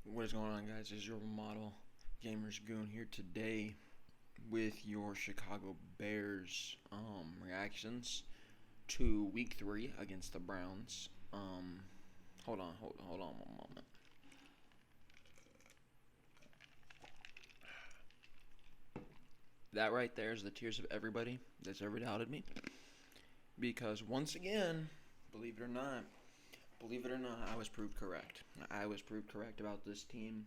What is going on, guys? This is your model gamers goon here today with your Chicago Bears reactions to Week 3 against the Browns. Hold on one moment. That right there is the tears of everybody that's ever doubted me, because once again, believe it or not, I was proved correct. I was proved correct about this team.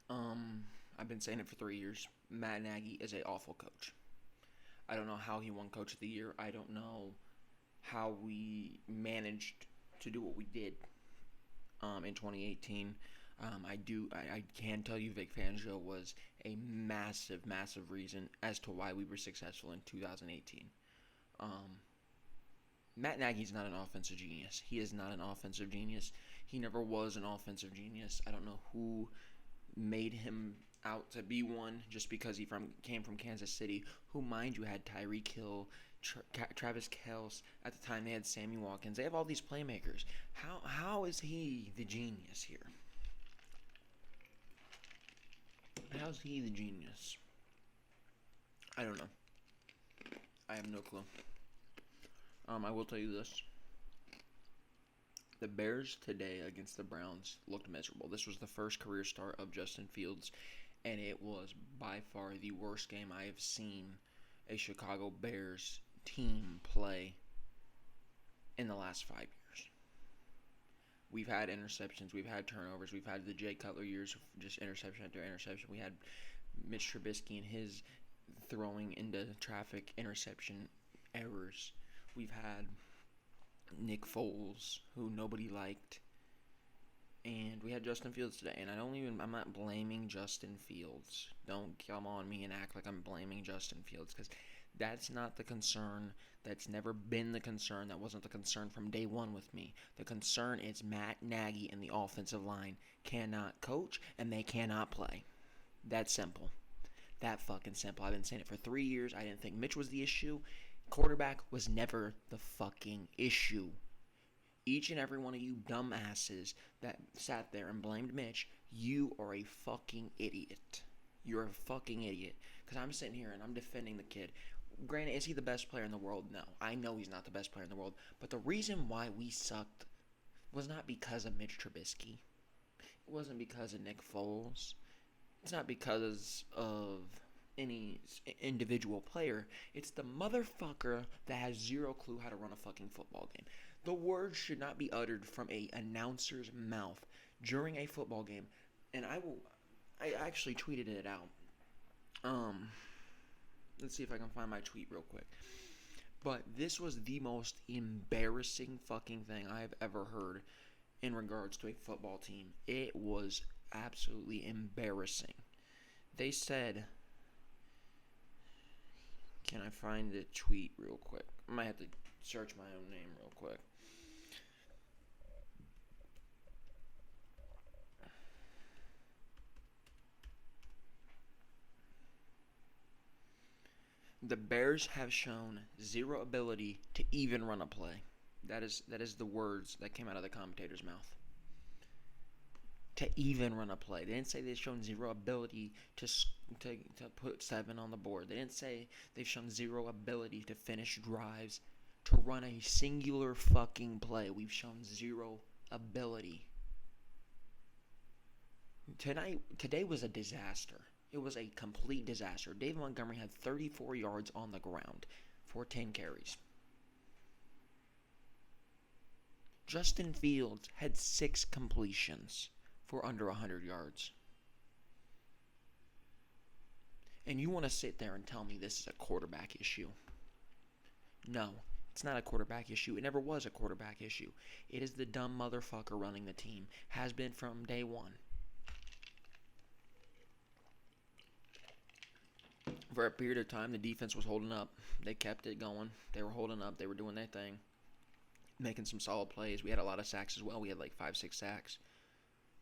I've been saying it for 3 years. Matt Nagy is an awful coach. I don't know how he won Coach of the Year. I don't know how we managed to do what we did in 2018. I can tell you Vic Fangio was a massive reason as to why we were successful in 2018. Matt Nagy's not an offensive genius. He is not an offensive genius. He never was an offensive genius. I don't know who made him out to be one just because he came from Kansas City, who, mind you, had Tyreek Hill, Travis Kelce. At the time, they had Sammy Watkins. They have all these playmakers. How is he the genius here? How's he the genius? I don't know. I have no clue. I will tell you this. The Bears today against the Browns looked miserable. This was the first career start of Justin Fields, and it was by far the worst game I have seen a Chicago Bears team play in the last 5 years. We've had interceptions, we've had turnovers, we've had the Jay Cutler years of just interception after interception. We had Mitch Trubisky and his throwing into traffic interception errors. We've had Nick Foles, who nobody liked, and we had Justin Fields today. And I'm not blaming Justin Fields. Don't come on me and act like I'm blaming Justin Fields, because that's not the concern. That's never been the concern. That wasn't the concern from day one with me. The concern is Matt Nagy and the offensive line cannot coach, and they cannot play. That's simple. That fucking simple. I've been saying it for 3 years. I didn't think Mitch was the issue. Quarterback was never the fucking issue. Each and every one of you dumbasses that sat there and blamed Mitch, you are a fucking idiot. You're a fucking idiot. Because I'm sitting here and I'm defending the kid. Granted, is he the best player in the world? No. I know he's not the best player in the world. But the reason why we sucked was not because of Mitch Trubisky. It wasn't because of Nick Foles. It's not because of any individual player. It's the motherfucker that has zero clue how to run a fucking football game. The words should not be uttered from a announcer's mouth during a football game. And I actually tweeted it out. Let's see if I can find my tweet real quick. But this was the most embarrassing fucking thing I've ever heard in regards to a football team. It was absolutely embarrassing. They said, can I find the tweet real quick? I might have to search my own name real quick. The Bears have shown zero ability to even run a play. That is the words that came out of the commentator's mouth. To even run a play. They didn't say they've shown zero ability to put 7 on the board. They didn't say they've shown zero ability to finish drives, to run a singular fucking play. We've shown zero ability. Today was a disaster. It was a complete disaster. David Montgomery had 34 yards on the ground for 10 carries. Justin Fields had 6 completions for under 100 yards. And you want to sit there and tell me this is a quarterback issue? No, it's not a quarterback issue. It never was a quarterback issue. It is the dumb motherfucker running the team. Has been from day one. For a period of time, the defense was holding up. They kept it going. They were holding up. They were doing their thing. Making some solid plays. We had a lot of sacks as well. We had like 5-6 sacks.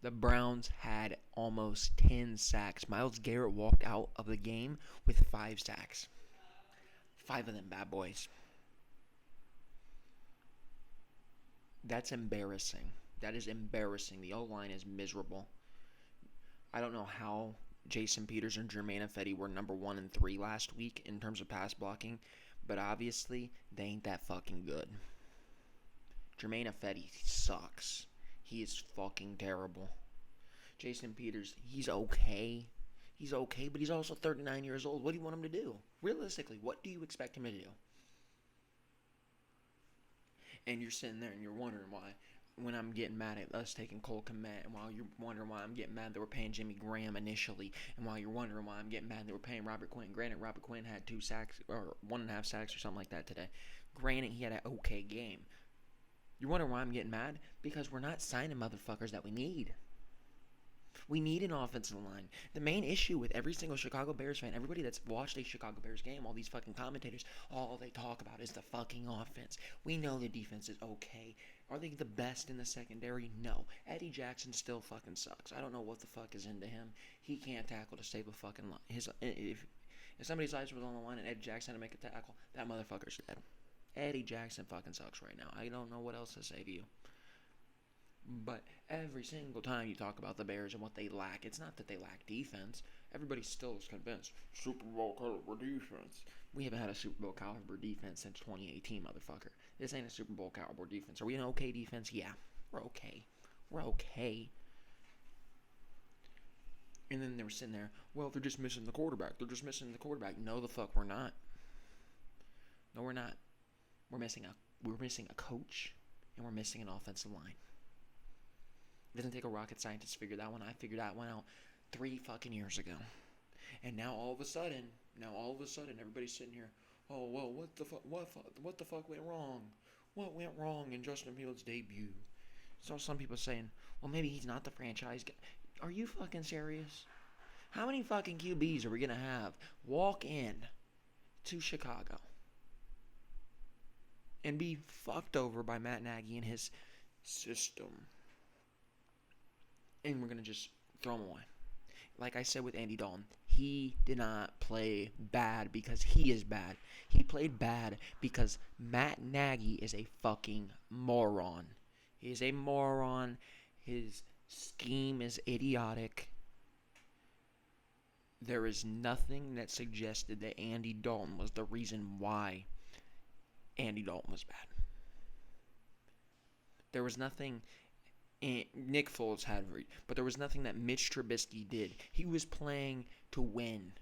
The Browns had almost 10 sacks. Myles Garrett walked out of the game with 5 sacks. 5 of them bad boys. That's embarrassing. That is embarrassing. The O-line is miserable. I don't know how Jason Peters and Jermaine Ifedi were number 1 and 3 last week in terms of pass blocking, but obviously they ain't that fucking good. Jermaine Ifedi sucks. He is fucking terrible. Jason Peters, he's okay. He's okay, but he's also 39 years old. What do you want him to do? Realistically, what do you expect him to do? And you're sitting there and you're wondering why, when I'm getting mad at us taking Cole Kmet, and while you're wondering why I'm getting mad that we're paying Jimmy Graham initially, and while you're wondering why I'm getting mad that we're paying Robert Quinn. Granted, Robert Quinn had 2 sacks, or 1.5 sacks or something like that today. Granted, he had an okay game. You're wondering why I'm getting mad? Because we're not signing motherfuckers that we need. We need an offensive line. The main issue with every single Chicago Bears fan, everybody that's watched a Chicago Bears game, all these fucking commentators, all they talk about is the fucking offense. We know the defense is okay. Are they the best in the secondary? No. Eddie Jackson still fucking sucks. I don't know what the fuck is into him. He can't tackle to save a fucking line. If somebody's life was on the line and Eddie Jackson had to make a tackle, that motherfucker's dead. Eddie Jackson fucking sucks right now. I don't know what else to say to you. But every single time you talk about the Bears and what they lack, it's not that they lack defense. Everybody still is convinced, Super Bowl caliber defense. We haven't had a Super Bowl caliber defense since 2018, motherfucker. This ain't a Super Bowl caliber defense. Are we an okay defense? Yeah, we're okay. We're okay. And then they were sitting there, well, they're just missing the quarterback. They're just missing the quarterback. No, the fuck we're not. No, we're not. We're missing a coach, and we're missing an offensive line. It doesn't take a rocket scientist to figure that one. I figured that one out 3 fucking years ago. And now all of a sudden, everybody's sitting here, oh, well, what the fuck went wrong? What went wrong in Justin Fields' debut? So some people saying, well, maybe he's not the franchise guy. Are you fucking serious? How many fucking QBs are we going to have walk in to Chicago and be fucked over by Matt Nagy and his system? And we're going to just throw him away. Like I said with Andy Dalton, he did not play bad because he is bad. He played bad because Matt Nagy is a fucking moron. He is a moron. His scheme is idiotic. There is nothing that suggested that Andy Dalton was the reason why Andy Dalton was bad. There was nothing Nick Foles had, but there was nothing that Mitch Trubisky did. He was playing to win.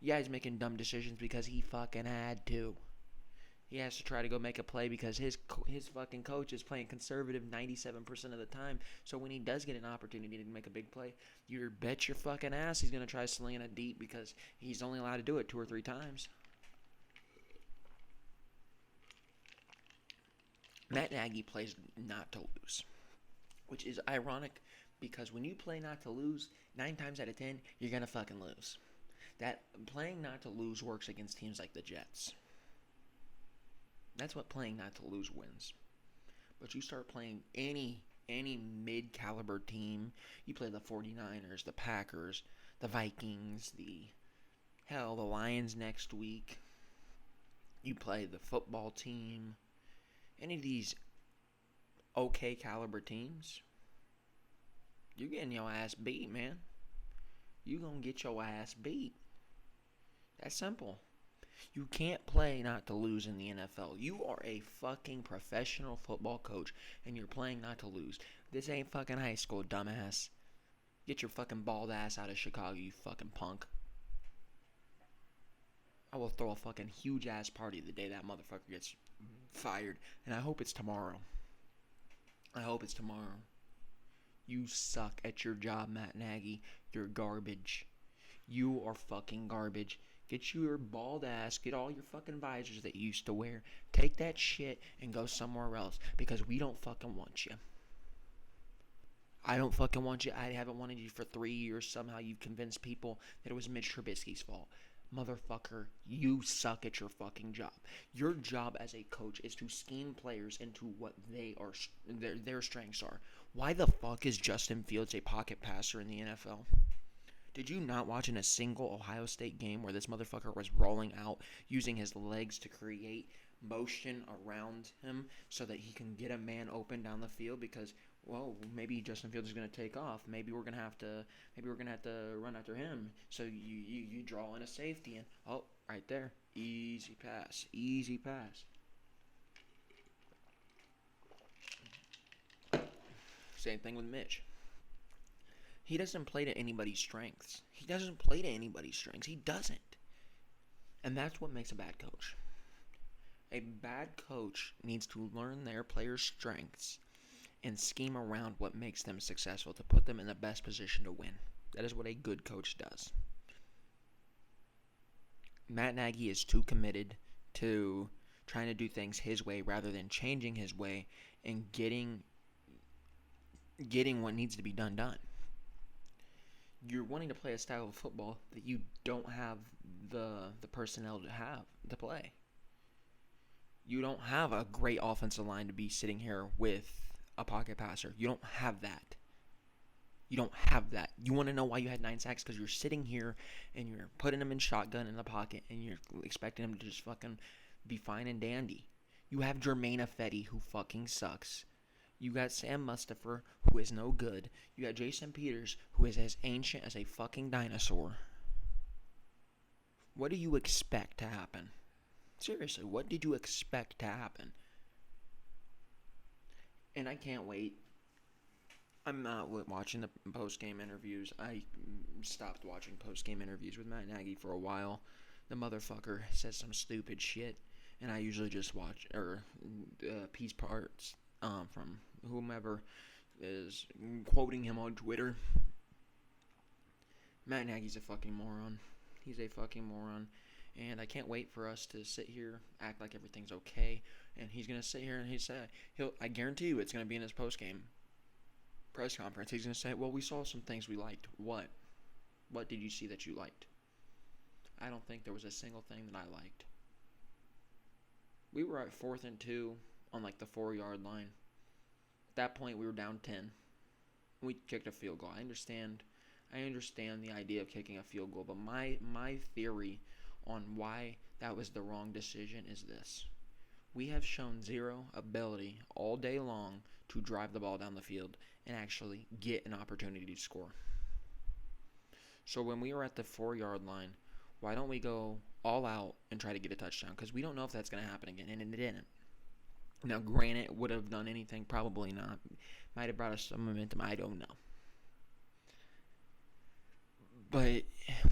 Yeah, he's making dumb decisions because he fucking had to. He has to try to go make a play because his fucking coach is playing conservative 97% of the time. So when he does get an opportunity to make a big play, you bet your fucking ass he's going to try slinging it deep because he's only allowed to do it 2 or 3 times. Matt Nagy plays not to lose, which is ironic because when you play not to lose, 9 times out of 10, you're going to fucking lose. That playing not to lose works against teams like the Jets. That's what playing not to lose wins. But you start playing any mid-caliber team, you play the 49ers, the Packers, the Vikings, the Lions next week. You play the football team. Any of these okay caliber teams, you're getting your ass beat, man. You gonna get your ass beat. That's simple. You can't play not to lose in the NFL. You are a fucking professional football coach, and you're playing not to lose. This ain't fucking high school, dumbass. Get your fucking bald ass out of Chicago, you fucking punk. I will throw a fucking huge ass party the day that motherfucker gets fired, and I hope it's tomorrow. You suck at your job, Matt Nagy. You're garbage. You are fucking garbage. Get your bald ass, get all your fucking visors that you used to wear. Take that shit and go somewhere else because we don't fucking want you. I don't fucking want you. I haven't wanted you for 3 years. Somehow you've convinced people that it was Mitch Trubisky's fault. Motherfucker, you suck at your fucking job. Your job as a coach is to scheme players into what their strengths are. Why the fuck is Justin Fields a pocket passer in the NFL? Did you not watch in a single Ohio State game where this motherfucker was rolling out, using his legs to create motion around him so that he can get a man open down the field? Because well, maybe Justin Fields is going to take off. Maybe we're going to have to run after him. So you draw in a safety and oh, right there. Easy pass. Easy pass. Same thing with Mitch. He doesn't play to anybody's strengths. He doesn't. And that's what makes a bad coach. A bad coach needs to learn their players' strengths and scheme around what makes them successful to put them in the best position to win. That is what a good coach does. Matt Nagy is too committed to trying to do things his way rather than changing his way and getting what needs to be done. You're wanting to play a style of football that you don't have the personnel to play. You don't have a great offensive line to be sitting here with a pocket passer. You don't have that. You want to know why you had 9 sacks? Because you're sitting here and you're putting him in shotgun in the pocket and you're expecting him to just fucking be fine and dandy. You have Jermaine Ifedi, who fucking sucks. You got Sam Mustipher, who is no good. You got Jason Peters, who is as ancient as a fucking dinosaur. What do you expect to happen? Seriously, what did you expect to happen? And I can't wait. I'm not watching the post-game interviews. I stopped watching post-game interviews with Matt Nagy for a while. The motherfucker says some stupid shit, and I usually just watch piece parts from whomever is quoting him on Twitter. Matt Nagy's a fucking moron. He's a fucking moron. And I can't wait for us to sit here, act like everything's okay. And he's going to sit here and I guarantee you it's going to be in his post-game press conference. He's going to say, well, we saw some things we liked. What? What did you see that you liked? I don't think there was a single thing that I liked. We were at 4th and 2 on like the 4-yard line. At that point, we were down 10. We kicked a field goal. I understand the idea of kicking a field goal, but my theory on why that was the wrong decision is this. We have shown zero ability all day long to drive the ball down the field and actually get an opportunity to score. So when we were at the 4-yard line, why don't we go all out and try to get a touchdown? Because we don't know if that's going to happen again, and it didn't. Now, granted, would have done anything? Probably not. Might have brought us some momentum. I don't know. But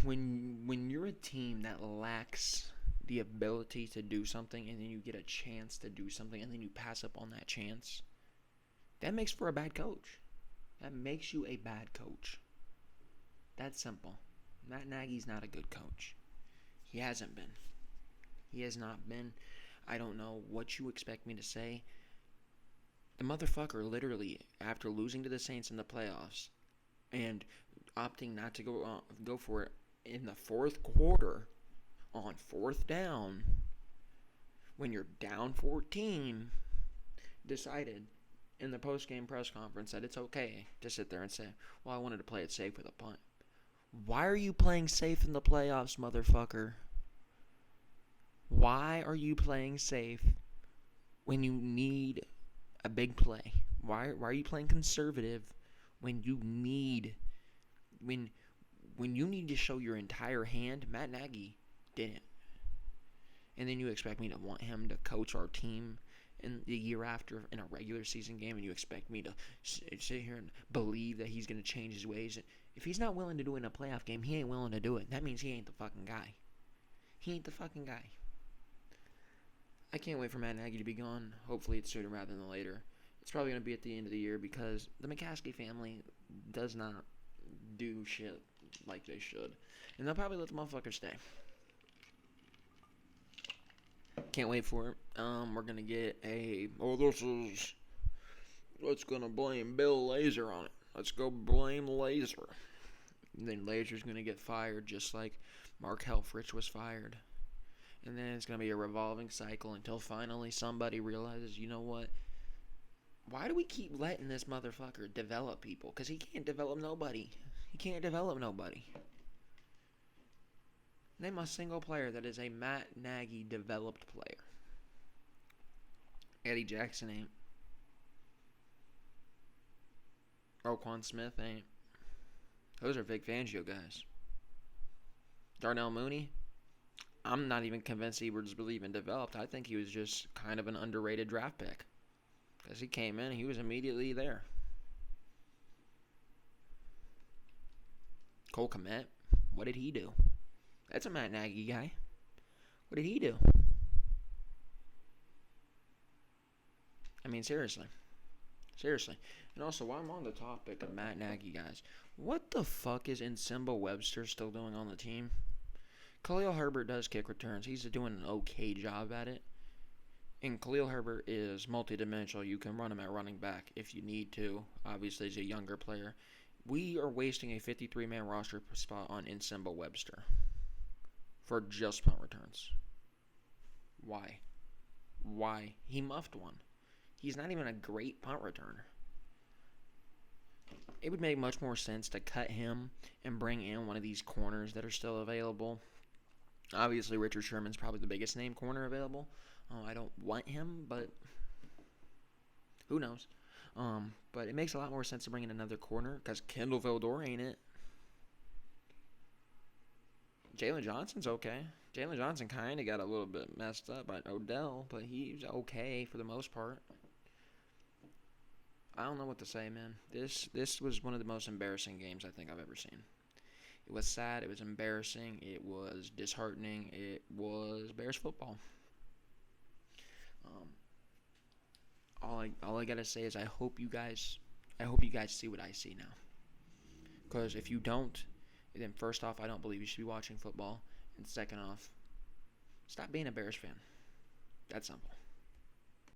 when you're a team that lacks the ability to do something and then you get a chance to do something and then you pass up on that chance, that makes for a bad coach. That makes you a bad coach. That's simple. Matt Nagy's not a good coach. He hasn't been. He has not been. I don't know what you expect me to say. The motherfucker literally, after losing to the Saints in the playoffs and opting not to go for it in the 4th quarter on 4th down, when you're down 14, decided in the post-game press conference that it's okay to sit there and say, well, I wanted to play it safe with a punt. Why are you playing safe in the playoffs, motherfucker? Why are you playing safe when you need a big play? Why are you playing conservative when you need to show your entire hand? Matt Nagy didn't. And then you expect me to want him to coach our team in the year after in a regular season game, and you expect me to sit here and believe that he's going to change his ways. If he's not willing to do it in a playoff game, he ain't willing to do it. That means he ain't the fucking guy. He ain't the fucking guy. I can't wait for Matt Nagy to be gone. Hopefully it's sooner rather than later. It's probably going to be at the end of the year because the McCaskey family does not do shit like they should. And they'll probably let the motherfucker stay. Can't wait for it. We're going to get let's going to blame Bill Lazor on it. Let's go blame Lazor. And then Lazor's going to get fired just like Mark Helfrich was fired. And then it's going to be a revolving cycle until finally somebody realizes, you know what? Why do we keep letting this motherfucker develop people? Because he can't develop nobody. Name a single player that is a Matt Nagy developed player. Eddie Jackson ain't. Roquan Smith ain't. Those are Vic Fangio guys. Darnell Mooney, I'm not even convinced he was really even developed. I think he was just kind of an underrated draft pick. Because he came in, he was immediately there. Cole Kmet, what did he do? That's a Matt Nagy guy. What did he do? I mean, seriously. Seriously. And also, while I'm on the topic of Matt Nagy guys, what the fuck is Nsimba Webster still doing on the team? Khalil Herbert does kick returns. He's doing an okay job at it. And Khalil Herbert is multidimensional. You can run him at running back if you need to. Obviously, he's a younger player. We are wasting a 53-man roster spot on Nsimba Webster for just punt returns. Why? Why? He muffed one. He's not even a great punt returner. It would make much more sense to cut him and bring in one of these corners that are still available. Obviously, Richard Sherman's probably the biggest name corner available. I don't want him, but who knows? But it makes a lot more sense to bring in another corner because Kendall Vildor ain't it. Jalen Johnson's okay. Jalen Johnson kind of got a little bit messed up by Odell, but he's okay for the most part. I don't know what to say, man. This was one of the most embarrassing games I think I've ever seen. It was sad. It was embarrassing. It was disheartening. It was Bears football. All I gotta say is I hope you guys see what I see now. Because if you don't, then first off, I don't believe you should be watching football, and second off, stop being a Bears fan. That's simple.